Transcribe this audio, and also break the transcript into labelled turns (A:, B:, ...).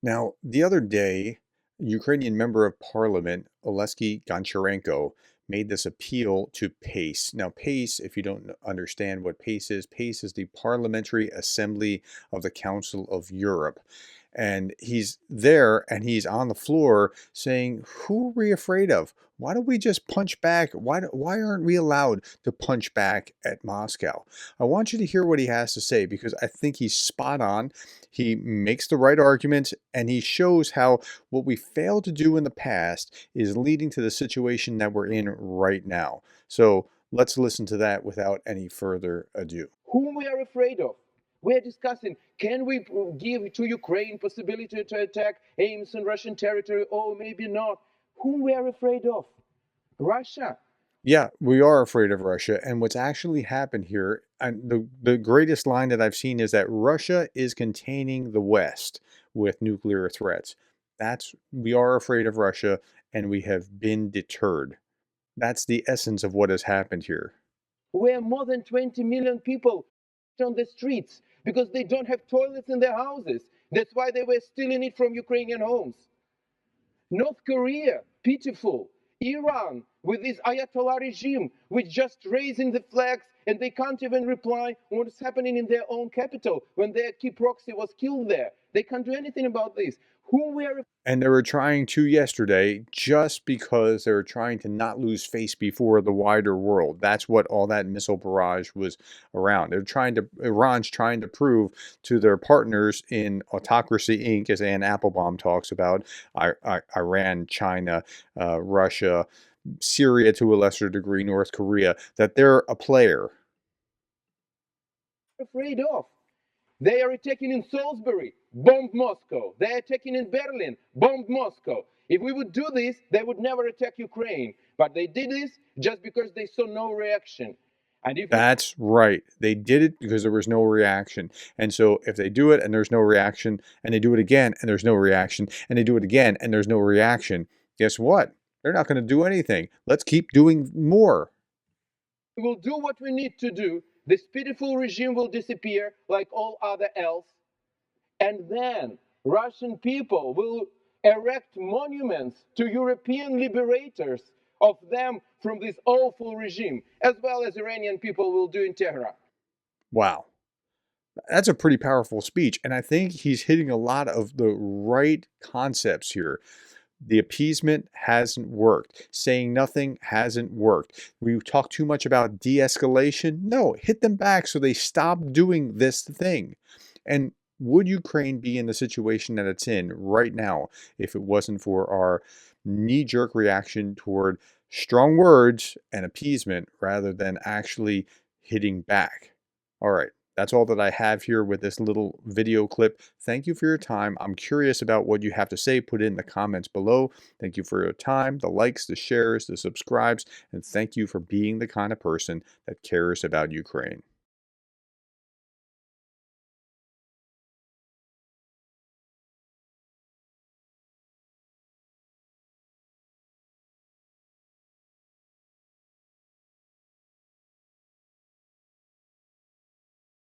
A: Now, the other day, Ukrainian member of parliament, Oleksiy Goncharenko, made this appeal to PACE. Now, PACE, if you don't understand what PACE is the Parliamentary Assembly of the Council of Europe. And he's there and he's on the floor saying, who are we afraid of? Why don't we just punch back? Why aren't we allowed to punch back at Moscow? I want you to hear what he has to say because I think he's spot on. He makes the right arguments and he shows how what we failed to do in the past is leading to the situation that we're in right now. So let's listen to that without any further ado.
B: Whom we are afraid of? We are discussing, can we give to Ukraine possibility to attack aims on Russian territory or maybe not? Whom we are afraid of? Russia.
A: Yeah, we are afraid of Russia. And what's actually happened here, and the greatest line that I've seen is that Russia is containing the West with nuclear threats. We are afraid of Russia and we have been deterred. That's the essence of what has happened here.
B: Where more than 20 million people on the streets because they don't have toilets in their houses. That's why they were stealing it from Ukrainian homes. North Korea, pitiful. Iran, with this Ayatollah regime, which just raising the flags and they can't even reply on what's happening in their own capital when their key proxy was killed there. They can't do anything about this. Who we are.
A: And they were trying to yesterday just because they were trying to not lose face before the wider world. That's what all that missile barrage was around. Iran's trying to prove to their partners in Autocracy Inc., as Ann Applebaum talks about, Iran, China, Russia, Syria to a lesser degree, North Korea, that they're a player.
B: Afraid of. They are attacking in Salisbury, bombed Moscow. They are attacking in Berlin, bombed Moscow. If we would do this, they would never attack Ukraine. But they did this just because they saw no reaction.
A: And that's right. They did it because there was no reaction. And so if they do it and there's no reaction, and they do it again and there's no reaction, and they do it again and there's no reaction, guess what? They're not going to do anything. Let's keep doing more.
B: We will do what we need to do. This pitiful regime will disappear like all other else. And then Russian people will erect monuments to European liberators of them from this awful regime, as well as Iranian people will do in Tehran.
A: Wow. That's a pretty powerful speech. And I think he's hitting a lot of the right concepts here. The appeasement hasn't worked. Saying nothing hasn't worked. We talk too much about de-escalation. No, hit them back so they stop doing this thing. And would Ukraine be in the situation that it's in right now if it wasn't for our knee-jerk reaction toward strong words and appeasement rather than actually hitting back? All right. That's all that I have here with this little video clip. Thank you for your time. I'm curious about what you have to say. Put it in the comments below. Thank you for your time, the likes, the shares, the subscribes, and thank you for being the kind of person that cares about Ukraine.